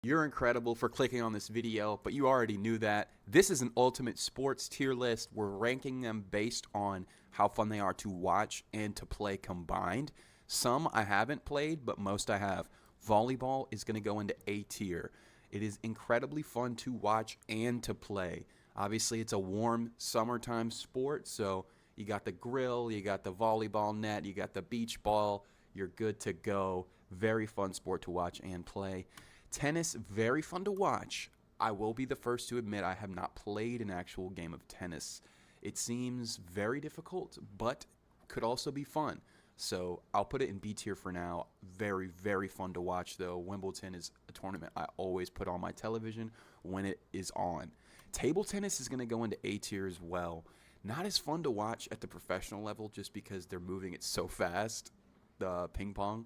You're incredible for clicking on this video, but you already knew that. This is an ultimate sports tier list. We're ranking them based on how fun they are to watch and to play combined. Some I haven't played, but most I have. Volleyball is going to go into A tier. It is incredibly fun to watch and to play. Obviously, it's a warm summertime sport, so you got the grill, you got the volleyball net, you got the beach ball. You're good to go. Very fun sport to watch and play. Tennis, very fun to watch. I will be the first to admit I have not played an actual game of tennis. It seems very difficult, but could also be fun. So I'll put it in B tier for now. Very, very fun to watch, though. Wimbledon is a tournament I always put on my television when it is on. Table tennis is going to go into A tier as well. Not as fun to watch at the professional level just because they're moving it so fast. The ping pong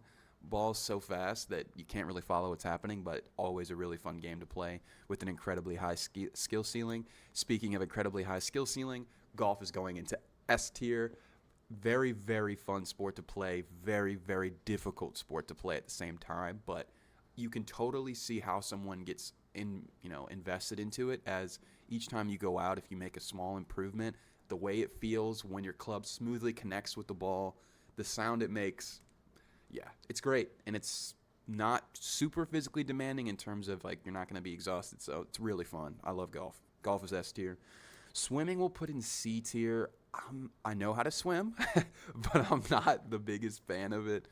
ball's so fast that you can't really follow what's happening, but always a really fun game to play with an incredibly high skill ceiling. Speaking of incredibly high skill ceiling, golf is going into S tier. Very, very fun sport to play. Very, very difficult sport to play at the same time, but you can totally see how someone gets invested into it, as each time you go out, if you make a small improvement, the way it feels when your club smoothly connects with the ball, the sound it makes, yeah, it's great. And it's not super physically demanding in terms of, like, you're not going to be exhausted. So it's really fun. I love golf. Golf is S tier. Swimming we'll put in C tier. I know how to swim, but I'm not the biggest fan of it.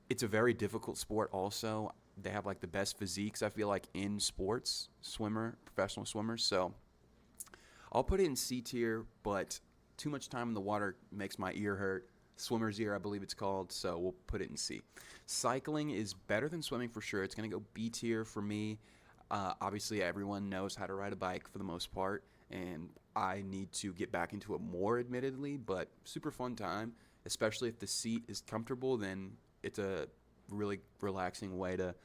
It's a very difficult sport also. They have, like, the best physiques, I feel like, in sports, professional swimmers. So I'll put it in C tier, but too much time in the water makes my ear hurt. Swimmer's ear, I believe it's called, so we'll put it in C. Cycling is better than swimming for sure. It's going to go B tier for me. Obviously, everyone knows how to ride a bike for the most part, and I need to get back into it more, admittedly, but super fun time, especially if the seat is comfortable, then it's a really relaxing way to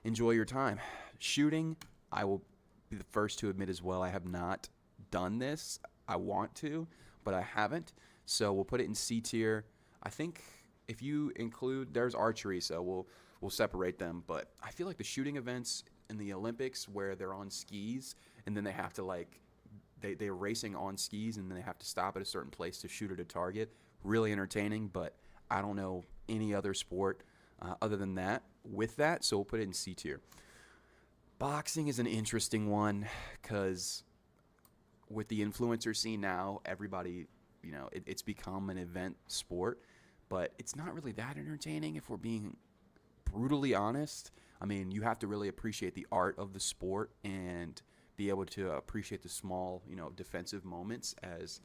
enjoy your time. Shooting, I will be the first to admit as well, I have not done this. I want to, but I haven't, so we'll put it in C tier. I think if you include, there's archery, so we'll separate them, but I feel like the shooting events in the Olympics where they're on skis and then they have to, like, they're racing on skis and then they have to stop at a certain place to shoot at a target, really entertaining, but I don't know any other sport other than that with that, so we'll put it in C tier. Boxing is an interesting one because with the influencer scene now, everybody, it's become an event sport, but it's not really that entertaining if we're being brutally honest. I mean, you have to really appreciate the art of the sport and be able to appreciate the small, defensive moments, as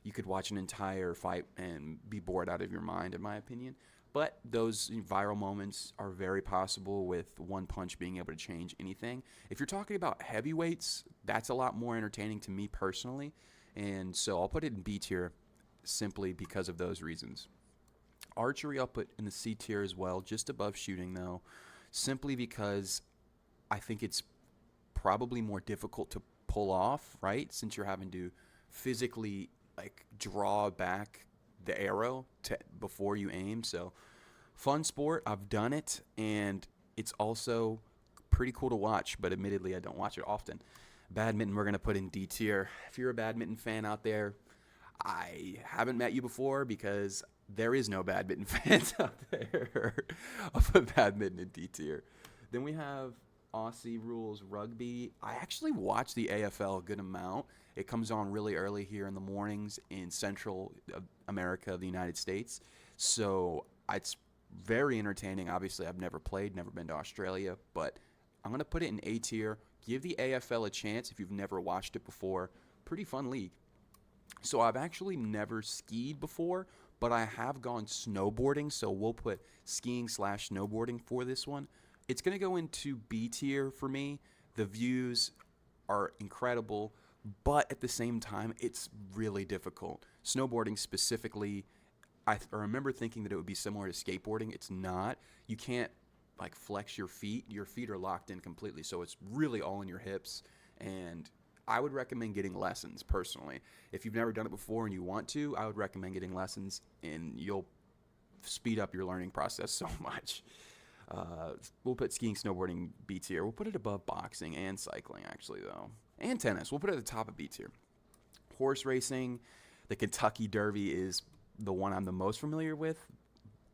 you could watch an entire fight and be bored out of your mind, in my opinion. But those viral moments are very possible with one punch being able to change anything. If you're talking about heavyweights, that's a lot more entertaining to me personally. And so I'll put it in B tier simply because of those reasons. Archery I'll put in the C tier as well, just above shooting though, simply because I think it's probably more difficult to pull off, right? Since you're having to physically, like, draw back the arrow before you aim. So fun sport. I've done it, and it's also pretty cool to watch, but admittedly I don't watch it often. Badminton we're going to put in D tier. If you're a badminton fan out there, I haven't met you before because there is no badminton fans out there. I'll put badminton in D tier. Then we have Aussie rules rugby. I actually watch the AFL a good amount. It comes on really early here in the mornings in Central America, the United States. So it's very entertaining. Obviously, I've never played, never been to Australia, but I'm going to put it in A tier. Give the AFL a chance if you've never watched it before. Pretty fun league. So I've actually never skied before, but I have gone snowboarding, so we'll put skiing/snowboarding for this one. It's going to go into B tier for me. The views are incredible, but at the same time, it's really difficult. Snowboarding specifically, I remember thinking that it would be similar to skateboarding. It's not. You can't, like, flex your feet. Your feet are locked in completely, so it's really all in your hips, and I would recommend getting lessons personally. If you've never done it before and you want to, I would recommend getting lessons, and you'll speed up your learning process so much. We'll put skiing, snowboarding B tier. We'll put it above boxing and cycling, actually, though. And tennis. We'll put it at the top of B tier. Horse racing, the Kentucky Derby is the one I'm the most familiar with.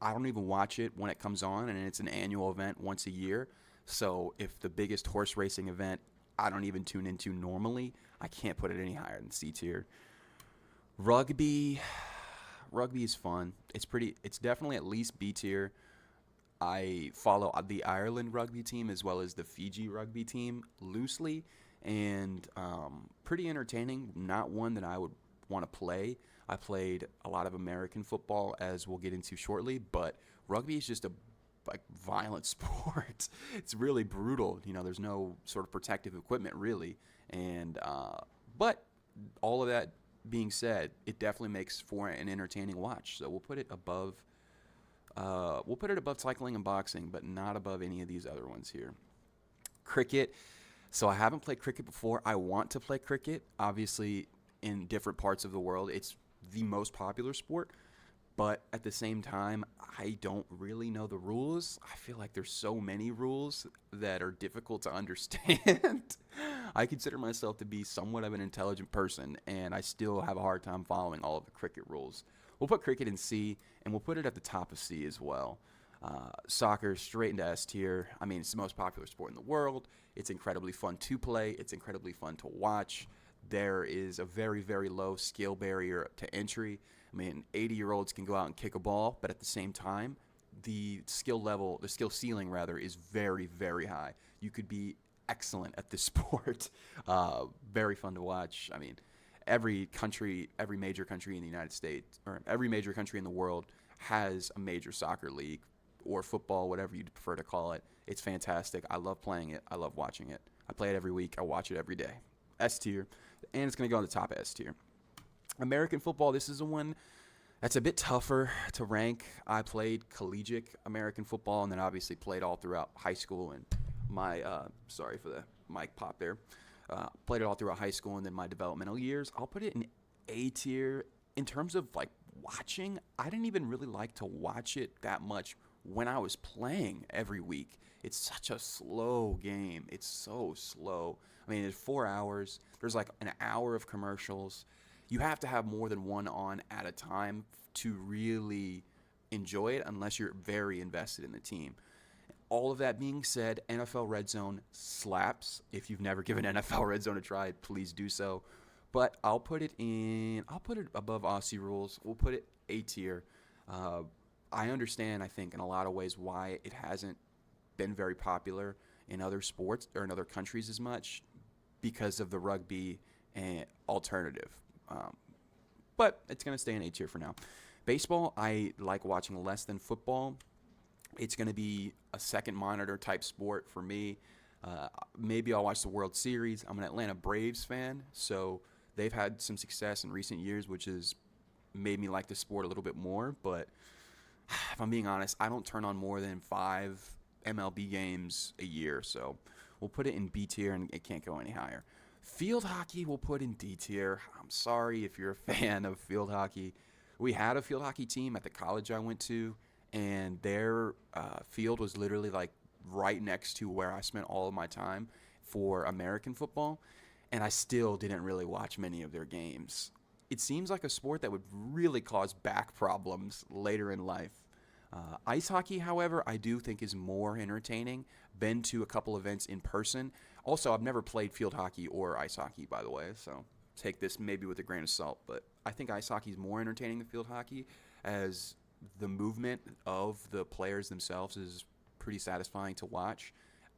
I don't even watch it when it comes on, and it's an annual event once a year. So if the biggest horse racing event I don't even tune into normally, I can't put it any higher than C tier. Rugby is fun. It's definitely at least B tier. I follow the Ireland rugby team as well as the Fiji rugby team loosely, and pretty entertaining. Not one that I would want to play. I played a lot of American football, as we'll get into shortly, but rugby is just a violent sport. It's really brutal. There's no sort of protective equipment really, and but all of that being said, it definitely makes for an entertaining watch. So we'll put it above. We'll put it above cycling and boxing, but not above any of these other ones here. Cricket. So I haven't played cricket before. I want to play cricket. Obviously, in different parts of the world, it's the most popular sport. But at the same time, I don't really know the rules. I feel like there's so many rules that are difficult to understand. I consider myself to be somewhat of an intelligent person, and I still have a hard time following all of the cricket rules. We'll put cricket in C, and we'll put it at the top of C as well. Soccer, straight into S tier. I mean, it's the most popular sport in the world. It's incredibly fun to play. It's incredibly fun to watch. There is a very, very low skill barrier to entry. I mean, 80-year-olds can go out and kick a ball, but at the same time, the skill ceiling rather, is very, very high. You could be excellent at this sport. Very fun to watch. I mean, every major country in the United States, or every major country in the world, has a major soccer league or football, whatever you'd prefer to call it. It's fantastic. I love playing it. I love watching it. I play it every week. I watch it every day. S tier, and it's going to go on the top of S tier. American football, this is the one that's a bit tougher to rank. I played collegiate American football, and then obviously played all throughout high school and my sorry for the mic pop there. Played it all throughout high school and then my developmental years. I'll put it in A tier. In terms of watching, I didn't even really like to watch it that much when I was playing every week. It's such a slow game. It's so slow. I mean, it's 4 hours. There's an hour of commercials. You have to have more than one on at a time to really enjoy it, unless you're very invested in the team. All of that being said, NFL Red Zone slaps. If you've never given NFL Red Zone a try, please do so. But I'll put it above Aussie Rules. We'll put it A tier. I understand, I think, in a lot of ways why it hasn't been very popular in other sports or in other countries as much, because of the rugby and alternative. But it's going to stay in A tier for now. Baseball, I like watching less than football. It's going to be a second monitor type sport for me. Maybe I'll watch the World Series. I'm an Atlanta Braves fan, so they've had some success in recent years, which has made me like the sport a little bit more. But if I'm being honest, I don't turn on more than 5 MLB games a year, so we'll put it in B tier, and it can't go any higher. Field hockey we'll put in D tier. I'm sorry if you're a fan of field hockey. We had a field hockey team at the college I went to, and their field was literally right next to where I spent all of my time for American football, and I still didn't really watch many of their games. It seems like a sport that would really cause back problems later in life. Ice hockey, however, I do think is more entertaining. Been to a couple events in person. Also, I've never played field hockey or ice hockey, by the way, so take this maybe with a grain of salt. But I think ice hockey is more entertaining than field hockey, as the movement of the players themselves is pretty satisfying to watch.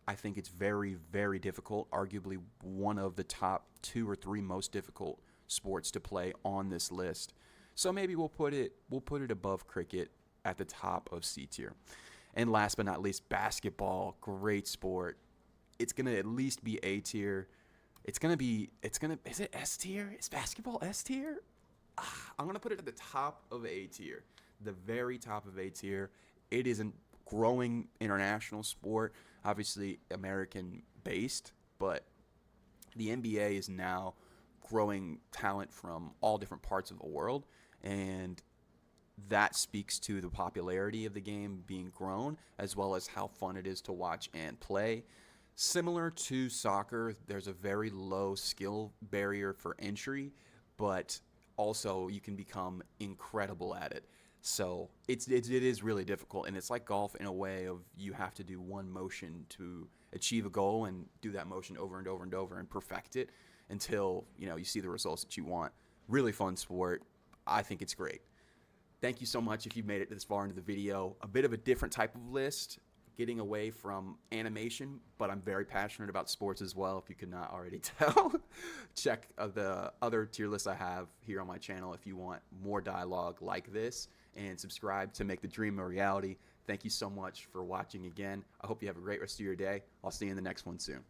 I think it's very, very difficult, arguably one of the top 2 or 3 most difficult sports to play on this list. So maybe we'll put it above cricket at the top of C tier. And last but not least, basketball, great sport. It's going to at least be A tier. Is it S tier? Is basketball S tier? I'm going to put it at the top of A tier. The very top of A tier. It is a growing international sport, obviously American based, but the NBA is now growing talent from all different parts of the world, and that speaks to the popularity of the game being grown, as well as how fun it is to watch and play. Similar to soccer, there's a very low skill barrier for entry, but also you can become incredible at it. So it is really difficult, and it's like golf in a way of you have to do one motion to achieve a goal and do that motion over and over and over and perfect it until you see the results that you want. Really fun sport. I think it's great. Thank you so much if you've made it this far into the video. A bit of a different type of list, getting away from animation, but I'm very passionate about sports as well, if you could not already tell. Check the other tier lists I have here on my channel if you want more dialogue like this, and subscribe to make the dream a reality. Thank you so much for watching again. I hope you have a great rest of your day. I'll see you in the next one soon.